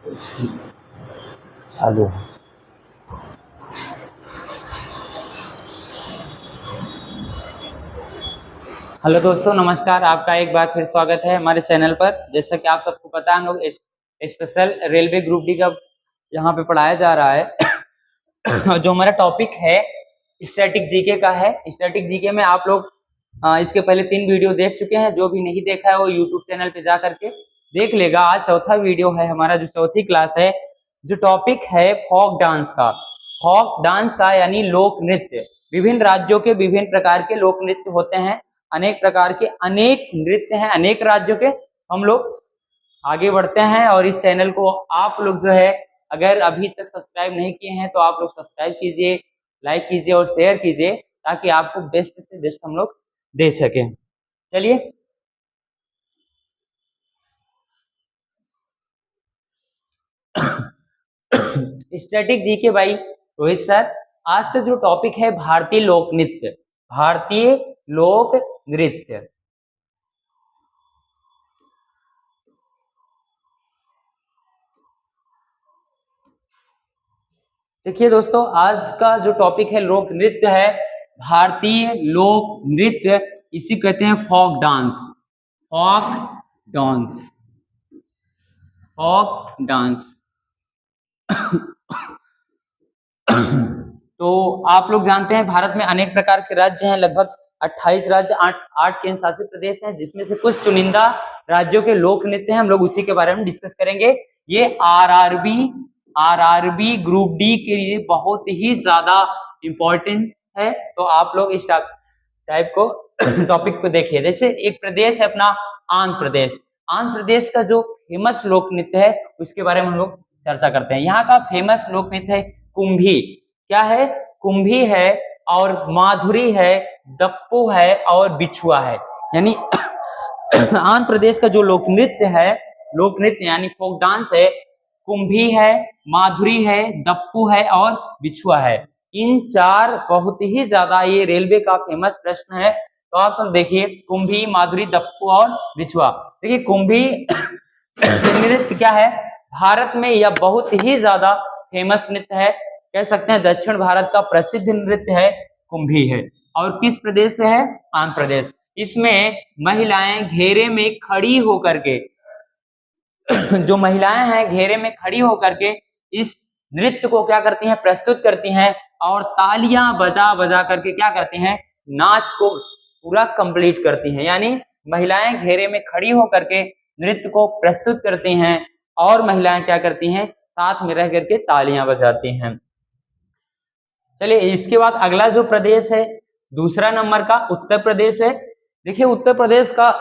चालू। हेलो दोस्तों, नमस्कार। आपका एक बार फिर स्वागत है हमारे चैनल पर। जैसा कि आप सबको पता है, हम लोग स्पेशल रेलवे ग्रुप डी का यहाँ पे पढ़ाया जा रहा है। जो हमारा टॉपिक है स्टैटिक जीके का है। स्टैटिक जीके में आप लोग इसके पहले 3 वीडियो देख चुके हैं। जो भी नहीं देखा है वो यूट्यूब चैनल पे जा करके देख लेगा। आज चौथा वीडियो है हमारा, जो चौथी क्लास है। जो टॉपिक है फोक डांस का। फोक डांस का यानी लोक नृत्य। विभिन्न राज्यों के विभिन्न प्रकार के लोक नृत्य होते हैं। अनेक प्रकार के अनेक नृत्य हैं अनेक राज्यों के। हम लोग आगे बढ़ते हैं और इस चैनल को आप लोग जो है, अगर अभी तक सब्सक्राइब नहीं किए हैं तो आप लोग सब्सक्राइब कीजिए, लाइक कीजिए और शेयर कीजिए, ताकि आपको बेस्ट से बेस्ट हम लोग दे सकें। चलिए, static GK by Rohit sir. आज का जो टॉपिक है भारतीय लोक नृत्य। भारतीय लोक नृत्य। देखिए दोस्तों, आज का जो टॉपिक है लोक नृत्य है। भारतीय लोक नृत्य, इसी कहते हैं folk dance. Folk dance. Folk dance. तो आप लोग जानते हैं भारत में अनेक प्रकार के राज्य हैं। लगभग 28 राज्य, 8 केंद्र शासित प्रदेश हैं, जिसमें से कुछ चुनिंदा राज्यों के लोक नृत्य हैं। हम लोग उसी के बारे में डिस्कस करेंगे। ये आरआरबी ग्रुप डी के लिए बहुत ही ज्यादा इंपॉर्टेंट है। तो आप लोग इस टाइप को टॉपिक को देखिए। जैसे एक प्रदेश है अपना आंध्र प्रदेश। आंध्र प्रदेश का जो फेमस लोक नृत्य है उसके बारे में हम लोग चर्चा करते हैं। यहाँ का फेमस लोक नृत्य है कुंभी। क्या है? कुंभी है, और माधुरी है, दप्पू है और बिछुआ है। यानी आंध्र प्रदेश का जो लोक नृत्य है, लोक नृत्य यानी फोक डांस है, कुंभी है, माधुरी है, दप्पू है और बिछुआ है। इन 4 बहुत ही ज्यादा, ये रेलवे का फेमस प्रश्न है। तो आप सब देखिए, कुंभी, माधुरी, दप्पू और बिछुआ। देखिए कुंभी नृत्य क्या है, भारत में यह बहुत ही ज्यादा फेमस नृत्य है। कह सकते हैं दक्षिण भारत का प्रसिद्ध नृत्य है कुंभी है। और किस प्रदेश से है? आंध्र प्रदेश। इसमें महिलाएं घेरे में खड़ी होकर के जो महिलाएं हैं घेरे में खड़ी होकर के इस नृत्य को क्या करती हैं? प्रस्तुत करती हैं, और तालियां बजा बजा करके क्या करती हैं? नाच को पूरा कंप्लीट करती हैं। यानी महिलाएं घेरे में खड़ी होकर के नृत्य को प्रस्तुत करती हैं, और महिलाएं क्या करती हैं? साथ में रह करके तालियां बजाती हैं। चलिए, इसके बाद अगला जो प्रदेश है, दूसरा नंबर का उत्तर प्रदेश है। देखिए उत्तर प्रदेश का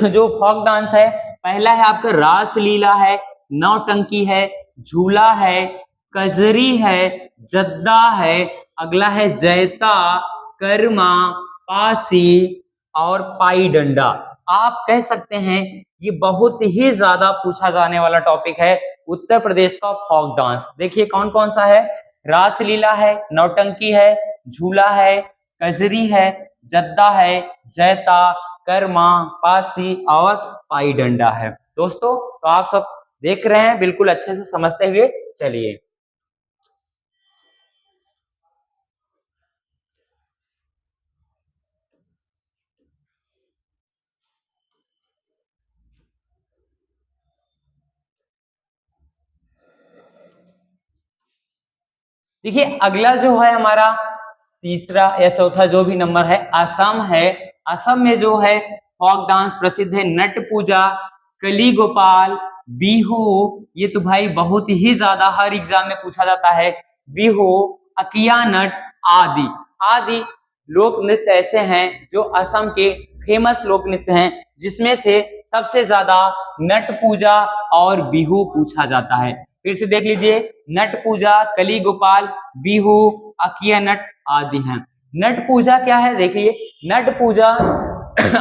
जो फोक डांस है, पहला है आपका रास लीला है, नौटंकी है, झूला है, कजरी है, जद्दा है, अगला है जैता, कर्मा, पासी और पाई डंडा। आप कह सकते हैं ये बहुत ही ज्यादा पूछा जाने वाला टॉपिक है उत्तर प्रदेश का फोक डांस। देखिए कौन कौन सा है? रास लीला है, नौटंकी है, झूला है, कजरी है, जद्दा है, जैता, कर्मा, पासी और पाई डंडा है। दोस्तों, तो आप सब देख रहे हैं, बिल्कुल अच्छे से समझते हुए चलिए। देखिए अगला जो है हमारा तीसरा या चौथा जो भी नंबर है, असम है। असम में जो है फोक डांस प्रसिद्ध है नट पूजा, कली गोपाल, बिहू। ये तो भाई बहुत ही ज्यादा हर एग्जाम में पूछा जाता है। बिहू, अकिया नट आदि आदि लोक नृत्य ऐसे हैं जो असम के फेमस लोक नृत्य हैं, जिसमें से सबसे ज्यादा नट पूजा और बिहू पूछा जाता है। फिर से देख लीजिए, नट पूजा, कली गोपाल, बिहू, अकिया नट आदि हैं। नट पूजा क्या है? देखिए नट पूजा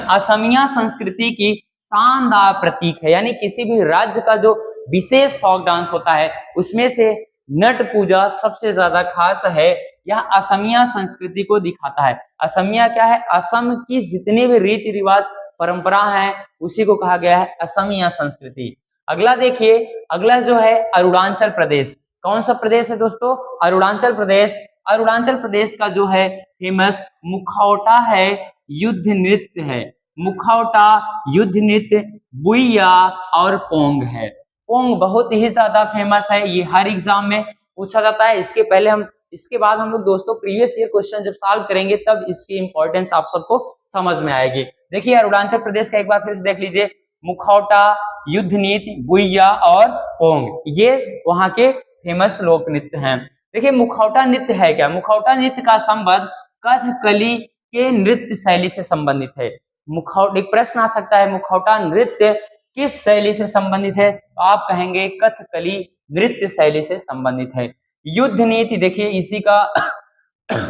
असमिया संस्कृति की शानदार प्रतीक है। यानी किसी भी राज्य का जो विशेष फोक डांस होता है उसमें से नट पूजा सबसे ज्यादा खास है। यह असमिया संस्कृति को दिखाता है। असमिया क्या है? असम की जितनी भी रीति रिवाज परंपरा है उसी को कहा गया है असमिया संस्कृति। अगला देखिए, अगला जो है अरुणाचल प्रदेश। कौन सा प्रदेश है दोस्तों? अरुणाचल प्रदेश। अरुणाचल प्रदेश का जो है फेमस मुखौटा है, युद्ध नृत्य है। मुखौटा, युद्ध नृत्य, बुइया और पोंग है। पोंग बहुत ही ज्यादा फेमस है, ये हर एग्जाम में पूछा जाता है। इसके बाद हम लोग दोस्तों प्रीवियस ईयर क्वेश्चन जब सॉल्व करेंगे तब इसकी इंपॉर्टेंस आप सबको समझ में आएगी। देखिए अरुणाचल प्रदेश का एक बार फिर से देख लीजिए, मुखौटा, युद्ध नृत्य, बुइया और पोंग, ये वहां के फेमस लोक नृत्य हैं। देखिए मुखौटा नृत्य है क्या? मुखौटा नृत्य का संबंध कथकली के नृत्य शैली से संबंधित है। एक प्रश्न आ सकता है, मुखौटा नृत्य किस शैली से संबंधित है? तो आप कहेंगे कथकली नृत्य शैली से संबंधित है। युद्ध नृत्य, देखिए इसी का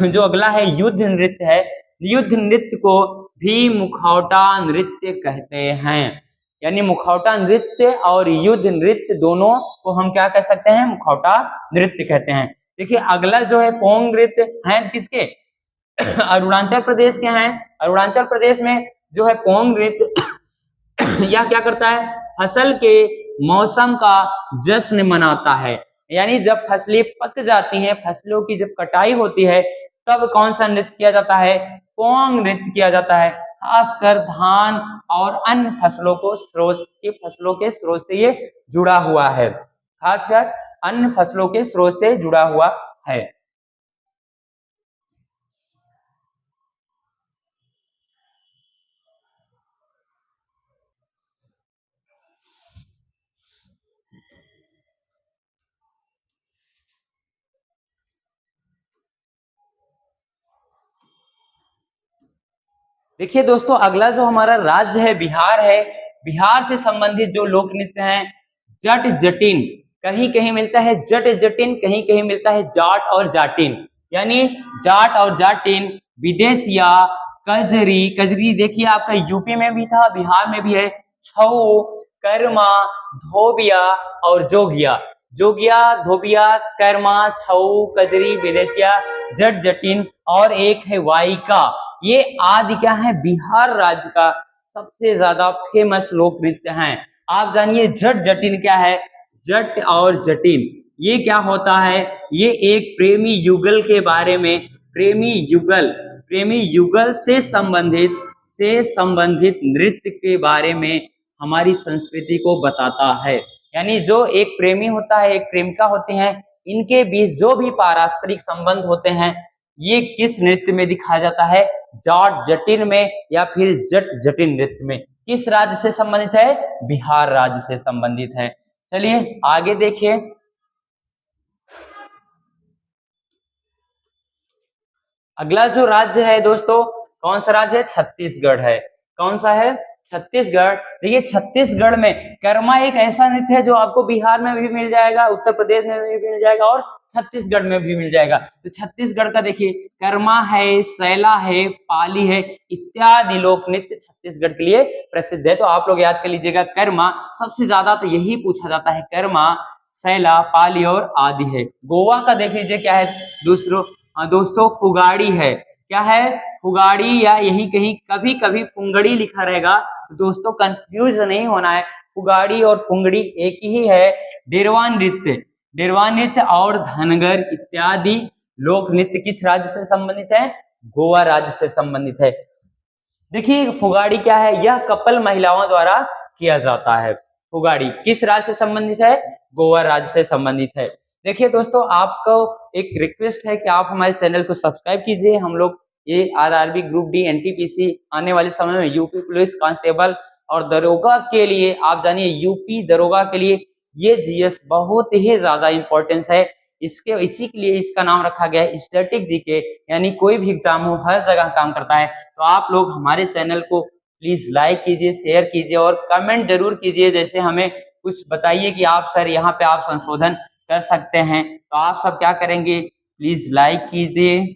जो अगला है युद्ध नृत्य है। युद्ध नृत्य को भी मुखौटा नृत्य कहते हैं। यानी मुखौटा नृत्य और युद्ध नृत्य दोनों को हम क्या कह सकते हैं? मुखौटा नृत्य कहते हैं। देखिए अगला जो है पोंग नृत्य है किसके? अरुणाचल प्रदेश के हैं। अरुणाचल प्रदेश में जो है पोंग नृत्य यह क्या करता है? फसल के मौसम का जश्न मनाता है। यानी जब फसलें पक जाती हैं, फसलों की जब कटाई होती है, तब कौन सा नृत्य किया जाता है? पोंग नृत्य किया जाता है। खासकर धान और अन्य फसलों के स्रोत से ये जुड़ा हुआ है। खासकर अन्य फसलों के स्रोत से जुड़ा हुआ है। देखिए दोस्तों अगला जो हमारा राज्य है बिहार है। बिहार से संबंधित जो लोक नृत्य हैं, जट जटिन, कहीं कहीं मिलता है जट जटिन, कहीं कहीं मिलता है जाट और जाटिन। यानी जाट और जाटिन, विदेशिया, कजरी। कजरी देखिए आपका यूपी में भी था, बिहार में भी है। छऊ, कर्मा, धोबिया और जोगिया। जोगिया, धोबिया, कर्मा, छऊ, कजरी, विदेशिया, जट जटिन और एक है वाइका। ये आदि क्या है? बिहार राज्य का सबसे ज्यादा फेमस लोक नृत्य हैं। आप जानिए जट जटिन क्या है? जट और जटिन ये क्या होता है? ये एक प्रेमी युगल के बारे में, प्रेमी युगल से संबंधित नृत्य के बारे में हमारी संस्कृति को बताता है। यानी जो एक प्रेमी होता है, एक प्रेमिका होती हैं, इनके बीच जो भी पारस्परिक संबंध होते हैं, ये किस नृत्य में दिखाया जाता है? जाट जटिन में या फिर जट जटिन नृत्य में। किस राज्य से संबंधित है? बिहार राज्य से संबंधित है। चलिए आगे देखिए, अगला जो राज्य है दोस्तों, कौन सा राज्य है? छत्तीसगढ़ है। कौन सा है? छत्तीसगढ़। देखिए छत्तीसगढ़ में कर्मा एक ऐसा नृत्य है जो आपको बिहार में भी मिल जाएगा, उत्तर प्रदेश में भी मिल जाएगा और छत्तीसगढ़ में भी मिल जाएगा। तो छत्तीसगढ़ का देखिए कर्मा है, सैला है, पाली है, इत्यादि लोक नृत्य छत्तीसगढ़ के लिए प्रसिद्ध है। तो आप लोग याद कर लीजिएगा, कर्मा सबसे ज्यादा तो यही पूछा जाता है, कर्मा, सैला, पाली और आदि है। गोवा का देख लीजिए क्या है दोस्तों, फुगाड़ी है। क्या है? फुगाड़ी, या यही कहीं कभी कभी फुंगड़ी लिखा रहेगा, दोस्तों कंफ्यूज नहीं होना है, फुगाड़ी और फुंगड़ी एक ही है। डेरवा नृत्य और धनगर इत्यादि लोक नृत्य किस राज्य से संबंधित है? गोवा राज्य से संबंधित है। देखिए फुगाड़ी क्या है? यह कपल महिलाओं द्वारा किया जाता है। फुगाड़ी किस राज्य से संबंधित है? गोवा राज्य से संबंधित है। देखिए दोस्तों आपको एक रिक्वेस्ट है कि आप हमारे चैनल को सब्सक्राइब कीजिए। हम लोग ये आरआरबी, ग्रुप डी, एनटीपीसी आने वाले समय में यूपी पुलिस कांस्टेबल और दरोगा के लिए, आप जानिए यूपी दरोगा के लिए ये जीएस बहुत ही ज्यादा इंपॉर्टेंस है। इसी के लिए इसका नाम रखा गया है स्टैटिक जीके। यानी कोई भी एग्जाम हो हर जगह काम करता है। तो आप लोग हमारे चैनल को प्लीज लाइक कीजिए, शेयर कीजिए और कमेंट जरूर कीजिए। जैसे हमें कुछ बताइए कि आप सर यहाँ पे आप संशोधन कर सकते हैं। तो आप सब क्या करेंगे? प्लीज लाइक कीजिए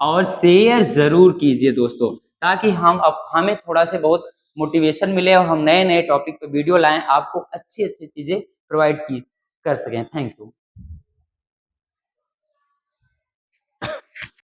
और शेयर जरूर कीजिए दोस्तों, ताकि हमें थोड़ा से बहुत मोटिवेशन मिले और हम नए नए टॉपिक पे वीडियो लाएं, आपको अच्छी अच्छी चीजें प्रोवाइड कर सकें। Thank you.